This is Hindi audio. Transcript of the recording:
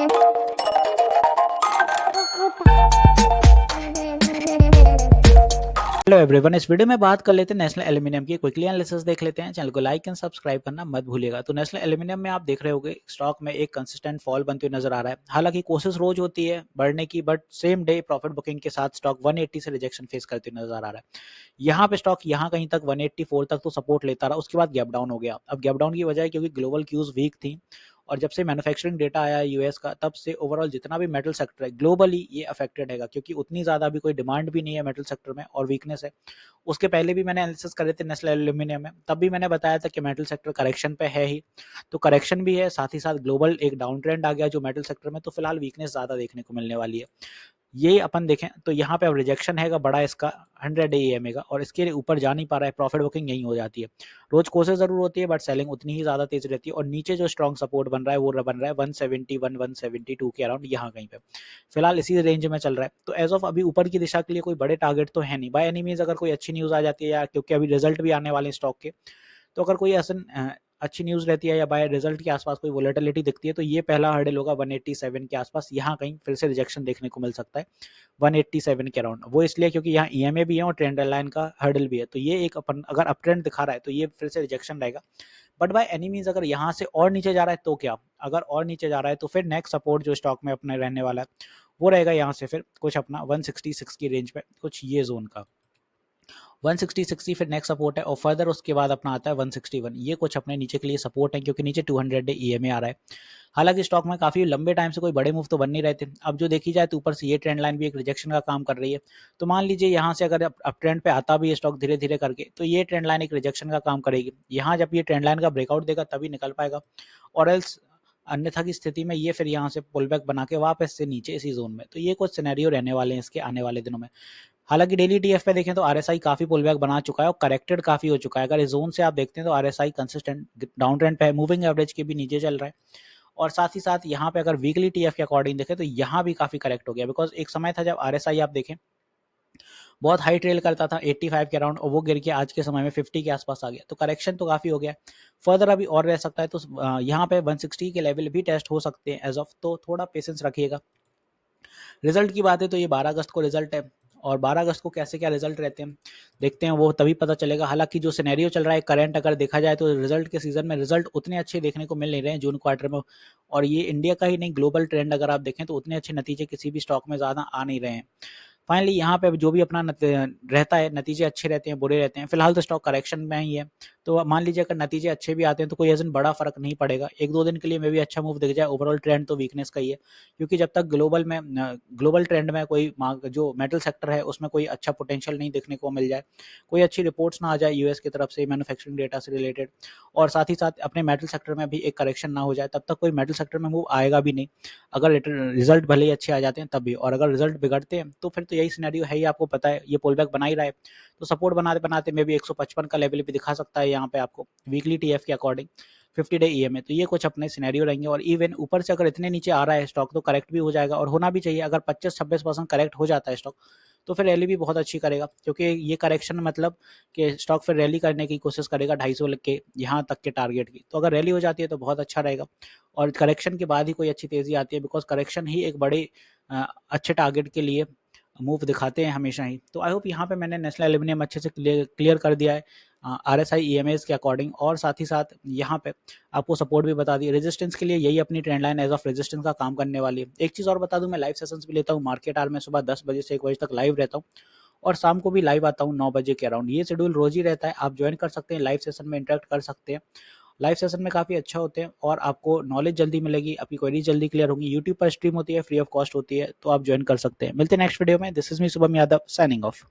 हेलो एवरीवन, इस वीडियो में बात कर लेते हैं नेशनल एल्यूमिनियम की। क्विकली एनालिसिस देख लेते हैं। चैनल को लाइक एंड सब्सक्राइब करना मत भूलिएगा। तो नेशनल एल्यूमिनियम में आप देख रहे होंगे स्टॉक में एक कंसिस्टेंट फॉल बनती हुई नजर आ रहा है। हालांकि कोशिश रोज होती है बढ़ने की, but same day profit booking के साथ स्टॉक 180 से रिजेक्शन फेस करते हुए नजर आ रहा है। यहाँ पे स्टॉक यहाँ कहीं तक 184 तक तो सपोर्ट लेता रहा, उसके बाद गैप डाउन हो गया। अब गैप डाउन की वजह है क्योंकि ग्लोबल क्यूज वीक थी, और जब से मैन्युफैक्चरिंग डेटा आया है यूएस का, तब से ओवरऑल जितना भी मेटल सेक्टर है ग्लोबली ये अफेक्टेड है, क्योंकि उतनी ज़्यादा अभी कोई डिमांड भी नहीं है मेटल सेक्टर में और वीकनेस है। उसके पहले भी मैंने एनालिसिस करे थे नेशनल एल्यूमिनियम में, तब भी मैंने बताया था कि मेटल सेक्टर करेक्शन पे है ही। तो करेक्शन भी है, साथ ही साथ ग्लोबल एक डाउन ट्रेंड आ गया जो मेटल सेक्टर में, तो फिलहाल वीकनेस ज़्यादा देखने को मिलने वाली है। ये अपन देखें तो यहाँ पे अब रिजेक्शन है बड़ा इसका 100 EMA का, और इसके ऊपर जा नहीं पा रहा है। प्रॉफिट बुकिंग यही हो जाती है। रोज कोशिश जरूर होती है, बट सेलिंग उतनी ही ज्यादा तेज रहती है। और नीचे जो स्ट्रॉन्ग सपोर्ट बन रहा है वो बन रहा है 171 172 के अराउंड, यहाँ कहीं पे फिलहाल इसी रेंज में चल रहा है। तो एज ऑफ अभी ऊपर की दिशा के लिए कोई बड़े टारगेट तो है नहीं बाय एनी मींस। अगर कोई अच्छी न्यूज आ जाती है, या क्योंकि अभी रिजल्ट भी आने वाले हैं स्टॉक के, तो अगर कोई ऐसा अच्छी न्यूज़ रहती है या बाय रिजल्ट के आसपास कोई वोलेटिलिटी दिखती है, तो ये पहला हर्डल होगा 187 के आसपास। यहाँ कहीं फिर से रिजेक्शन देखने को मिल सकता है 187 के अराउंड। वो इसलिए क्योंकि यहाँ ईएमए भी है और ट्रेंड लाइन का हर्डल भी है। तो ये एक अपन अगर अप ट्रेंड दिखा रहा है तो ये फिर से रिजेक्शन रहेगा। बट बाय एनी मीन्स अगर यहाँ से और नीचे जा रहा है तो क्या, अगर और नीचे जा रहा है तो फिर नेक्स्ट सपोर्ट जो स्टॉक में अपने रहने वाला है वो रहेगा यहाँ से फिर कुछ अपना 166 की रेंज पे, कुछ ये जोन का 160 फिर नेक्स्ट सपोर्ट है। और फर्दर उसके बाद अपना आता है 161। ये कुछ अपने नीचे के लिए सपोर्ट है, क्योंकि नीचे 200 डे ईएमए आ रहा है। हालांकि स्टॉक में काफी लंबे टाइम से कोई बड़े मूव तो बन नहीं रहे थे। अब जो देखी जाए तो ऊपर से ये ट्रेंड लाइन भी एक रिजेक्शन का काम कर रही है। तो मान लीजिए यहाँ से अगर अप ट्रेंड पे आता भी है स्टॉक धीरे धीरे करके, तो ये ट्रेंड लाइन एक रिजेक्शन का काम करेगी। यहाँ जब ये ट्रेंड लाइन का ब्रेकआउट देगा तभी निकल पाएगा, और एल्स अन्यथा की स्थिति में ये फिर यहाँ से पुल बैक बना के वापस से नीचे इसी जोन में। तो ये कुछ सिनेरियो रहने वाले हैं इसके आने वाले दिनों में। हालांकि डेली टीएफ पे देखें तो आरएसआई काफी पुल बैक बना चुका है और करेक्टेड काफी हो चुका है। अगर इस जोन से आप देखते हैं तो आरएसआई कंसिस्टेंट डाउन ट्रेंड पे है, मूविंग एवरेज के भी नीचे चल रहा है। और साथ ही साथ यहाँ पे अगर वीकली टीएफ के अकॉर्डिंग देखें तो यहाँ भी काफी करेक्ट हो गया, बिकॉज एक समय था जब आरएसआई आप देखें बहुत हाई ट्रेल करता था 85 के अराउंड, और वो गिर के आज के समय में 50 के आसपास आ गया। तो करेक्शन तो काफी हो गया, फर्दर अभी और रह सकता है। तो यहाँ पे 160 के लेवल भी टेस्ट हो सकते हैं एज ऑफ, तो थोड़ा पेशेंस रखिएगा। रिजल्ट की बात है तो ये 12 अगस्त को रिजल्ट है, और 12 अगस्त को कैसे क्या रिजल्ट रहते हैं देखते हैं, वो तभी पता चलेगा। हालांकि जो सिनेरियो चल रहा है करंट, अगर देखा जाए तो रिजल्ट के सीजन में रिजल्ट उतने अच्छे देखने को मिल नहीं रहे हैं जून क्वार्टर में। और ये इंडिया का ही नहीं, ग्लोबल ट्रेंड अगर आप देखें तो उतने अच्छे नतीजे किसी भी स्टॉक में ज़्यादा आ नहीं रहे हैं। फाइनली यहाँ पे जो भी अपना रहता है, नतीजे अच्छे रहते हैं बुरे रहते हैं। फिलहाल तो स्टॉक करेक्शन में ही है, तो मान लीजिए अगर नतीजे अच्छे भी आते हैं तो कोई ऐसा बड़ा फर्क नहीं पड़ेगा। एक दो दिन के लिए मे भी अच्छा मूव दिख जाए, ओवरऑल ट्रेंड तो वीकनेस का ही है। क्योंकि जब तक ग्लोबल ट्रेंड में कोई जो मेटल सेक्टर है उसमें कोई अच्छा पोटेंशियल नहीं देखने को मिल जाए, कोई अच्छी रिपोर्ट्स ना आ जाए यूएस की तरफ से मैन्युफैक्चरिंग डेटा से रिलेटेड, और साथ ही साथ अपने मेटल सेक्टर में भी एक करेक्शन ना हो जाए, तब तक कोई मेटल सेक्टर में मूव आएगा भी नहीं। अगर रिजल्ट भले ही अच्छे आ जाते हैं तब भी, और अगर रिजल्ट बिगड़ते हैं तो फिर तो यही सिनेरियो है ही, आपको पता है ये पुल बैक बना ही रहा है। तो सपोर्ट बनाते बनाते मे भी 155 का लेवल भी दिखा सकता है यहाँ पे आपको वीकली टीएफ के अकॉर्डिंग 50 डे ईएमए। तो ये कुछ अपने सिनेरियो रहेंगे। और इवन ऊपर से अगर इतने नीचे आ रहा है स्टॉक तो करेक्ट भी हो जाएगा, और होना भी चाहिए। अगर 25-26% करेक्ट हो जाता है स्टॉक तो फिर रैली भी बहुत अच्छी करेगा, क्योंकि ये करेक्शन मतलब कि स्टॉक फिर रैली करने की कोशिश करेगा 250 के यहाँ तक के टारगेट की। तो अगर रैली हो जाती है तो बहुत अच्छा रहेगा, और करेक्शन के बाद ही कोई अच्छी तेजी आती है, बिकॉज करेक्शन ही एक बड़े अच्छे टारगेट के लिए मूव दिखाते हैं हमेशा ही। तो आई होप यहाँ पे मैंने नेशनल एल्यूमिनियम अच्छे से क्लियर कर दिया है आरएसआई ईएमएस के अकॉर्डिंग, और साथ ही साथ यहाँ पे आपको सपोर्ट भी बता दी। रेजिस्टेंस के लिए यही अपनी trend line as of resistance का काम करने वाली है। एक चीज़ और बता दूं, मैं लाइव सेशंस भी लेता हूँ मार्केट आवर में, सुबह 10 बजे से 1 बजे तक लाइव रहता हूँ, और शाम को भी लाइव आता हूँ 9 बजे के अराउंड। ये शेड्यूल रोज ही रहता है, आप ज्वाइन कर सकते हैं, लाइव सेशन में इंटरेक्ट कर सकते हैं। लाइव सेशन में काफ़ी अच्छा होते हैं, और आपको नॉलेज जल्दी मिलेगी, आपकी क्वेरी जल्दी क्लियर होगी। यूट्यूब पर स्ट्रीम होती है, फ्री ऑफ कॉस्ट होती है, तो आप ज्वाइन कर सकते हैं। मिलते हैं नेक्स्ट वीडियो में। This is me Shubham Yadav, signing off.